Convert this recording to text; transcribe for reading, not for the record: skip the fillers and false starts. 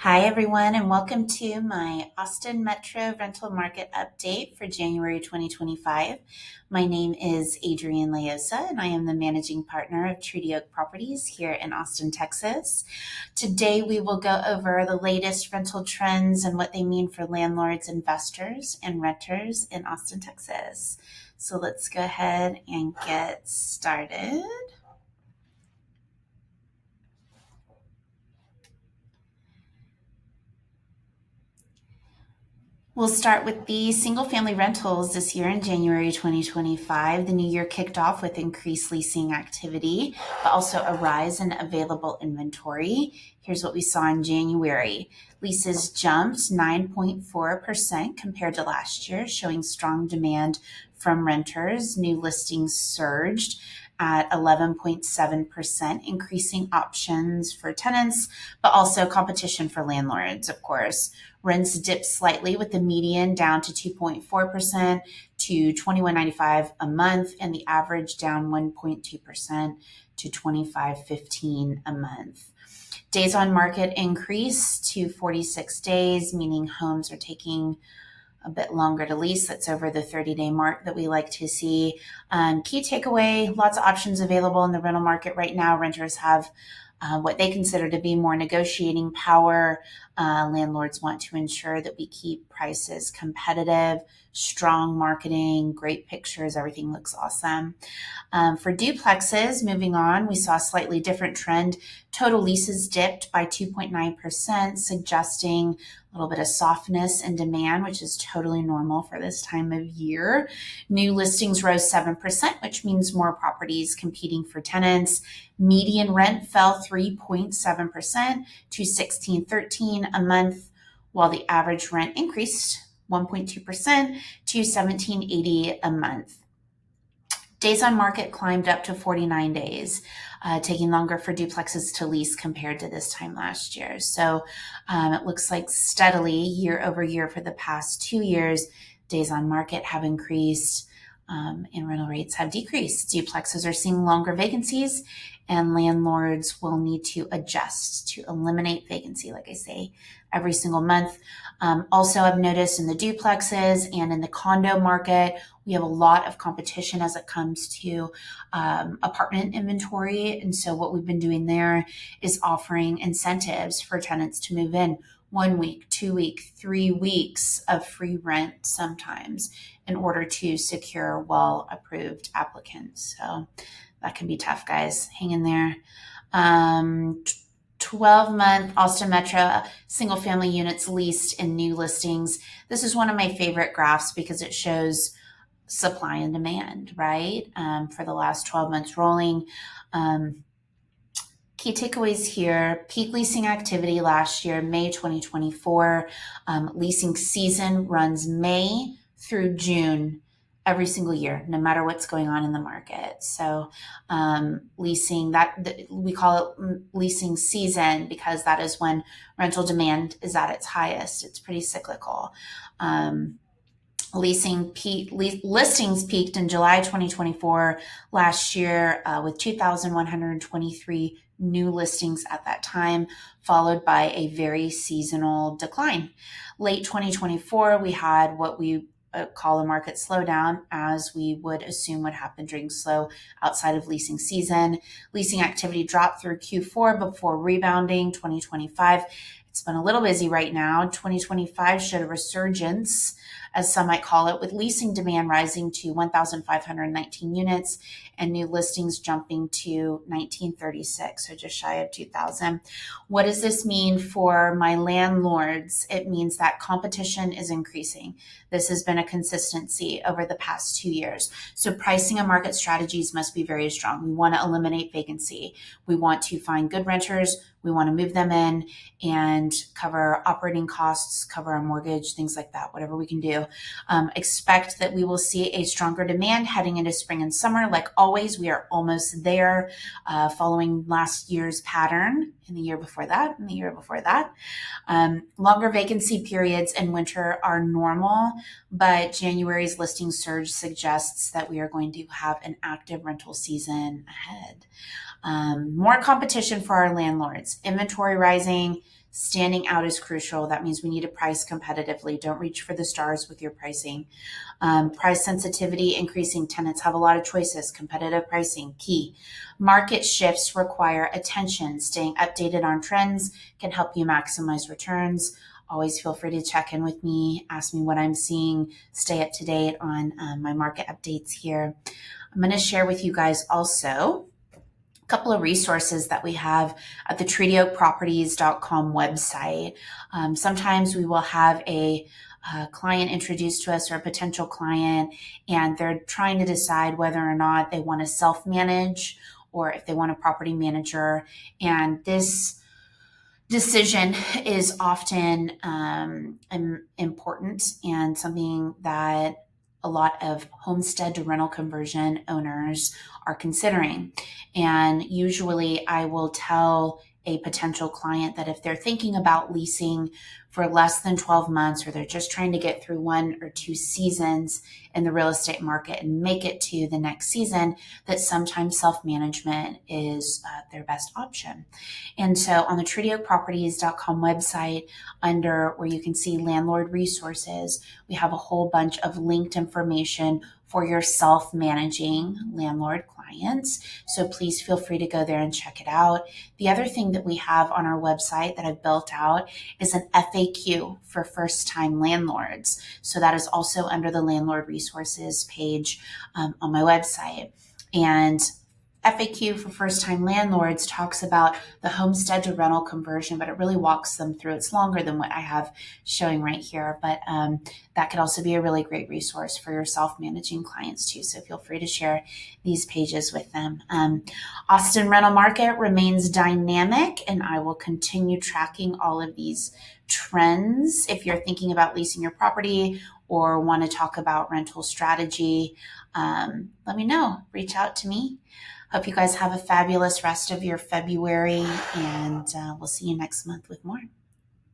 Hi, everyone, and welcome to my Austin Metro rental market update for January 2025. My name is Adrienne Leosa, and I am the managing partner of Treaty Oak Properties here in Austin, Texas. Today, we will go over the latest rental trends and what they mean for landlords, investors, and renters in Austin, Texas. So let's go ahead and get started. We'll start with the single family rentals this year in January 2025. The new year kicked off with increased leasing activity, but also a rise in available inventory. Here's what we saw in January. Leases jumped 9.4% compared to last year, showing strong demand from renters. New listings surged at 11.7%, increasing options for tenants, but also competition for landlords, of course. Rents dipped slightly with the median down to 2.4% to $21.95 a month, and the average down 1.2% to $25.15 a month. Days on market increased to 46 days, meaning homes are taking a bit longer to lease. That's over the 30-day mark that we like to see. Key takeaway, lots of options available in the rental market right now. Renters have what they consider to be more negotiating power. Landlords want to ensure that we keep prices competitive, strong marketing, great pictures, everything looks awesome. For duplexes, moving on, we saw a slightly different trend. Total leases dipped by 2.9%, suggesting a little bit of softness in demand, which is totally normal for this time of year. New listings rose 7%, which means more properties competing for tenants. Median rent fell 3.7% to $16.13 a month, while the average rent increased 1.2% to $17.80 a month. Days on market climbed up to 49 days, taking longer for duplexes to lease compared to this time last year. So it looks like steadily year over year for the past 2 years, days on market have increased and rental rates have decreased. Duplexes are seeing longer vacancies, and landlords will need to adjust to eliminate vacancy, like I say, every single month. Also, I've noticed in the duplexes and in the condo market, we have a lot of competition as it comes to apartment inventory. And so what we've been doing there is offering incentives for tenants to move in 1 week, 2 week, 3 weeks of free rent sometimes in order to secure well-approved applicants. So that can be tough, guys. Hang in there. 12-month Austin Metro single-family units leased in new listings. This is one of my favorite graphs because it shows supply and demand, right? For the last 12 months rolling. Key takeaways here, peak leasing activity last year, May 2024. Leasing season runs May through June every single year, no matter what's going on in the market. So leasing, we call it leasing season because that is when rental demand is at its highest. It's pretty cyclical. Listings peaked in July 2024 last year with 2,123 new listings at that time, followed by a very seasonal decline. Late 2024, we had what we call a market slowdown, as we would assume would happen during slow outside of leasing season. Leasing activity dropped through Q4 before rebounding 2025. It's been a little busy right now. 2025 showed a resurgence, as some might call it, with leasing demand rising to 1,519 units and new listings jumping to 1,936, so just shy of 2,000. What does this mean for my landlords? It means that competition is increasing. This has been a consistency over the past 2 years. So pricing and market strategies must be very strong. We want to eliminate vacancy. We want to find good renters. We want to move them in and cover operating costs, cover our mortgage, things like that, whatever we can do. Expect that we will see a stronger demand heading into spring and summer. Like always, we are almost there, following last year's pattern, in the year before that, and the year before that. Longer vacancy periods in winter are normal, but January's listing surge suggests that we are going to have an active rental season ahead. More competition for our landlords, inventory rising, Standing out is crucial. That means we need to price competitively. Don't reach for the stars with your pricing. Price sensitivity, increasing. Tenants have a lot of choices. Competitive pricing, key. Market shifts require attention. Staying updated on trends can help you maximize returns. Always feel free to check in with me, ask me what I'm seeing, stay up to date on my market updates here. I'm going to share with you guys also a couple of resources that we have at the treatyoakproperties.com website. Sometimes we will have a client introduced to us or a potential client, and they're trying to decide whether or not they want to self-manage or if they want a property manager. And this decision is often important and something that a lot of homestead to rental conversion owners are considering. And usually I will tell a potential client that if they're thinking about leasing for less than 12 months, or they're just trying to get through 1 or 2 seasons in the real estate market and make it to the next season, that sometimes self-management is their best option. And so on the treatyoakproperties.com website, under where you can see landlord resources, we have a whole bunch of linked information for your self-managing landlord clients. So please feel free to go there and check it out. The other thing that we have on our website that I've built out is an FAQ for first-time landlords. So that is also under the landlord resources page on my website. And FAQ for first-time landlords talks about the homestead to rental conversion, but it really walks them through. It's longer than what I have showing right here, but that could also be a really great resource for your self-managing clients too. So feel free to share these pages with them. Austin rental market remains dynamic, and I will continue tracking all of these trends. If you're thinking about leasing your property or want to talk about rental strategy, let me know. Reach out to me. Hope you guys have a fabulous rest of your February, and we'll see you next month with more.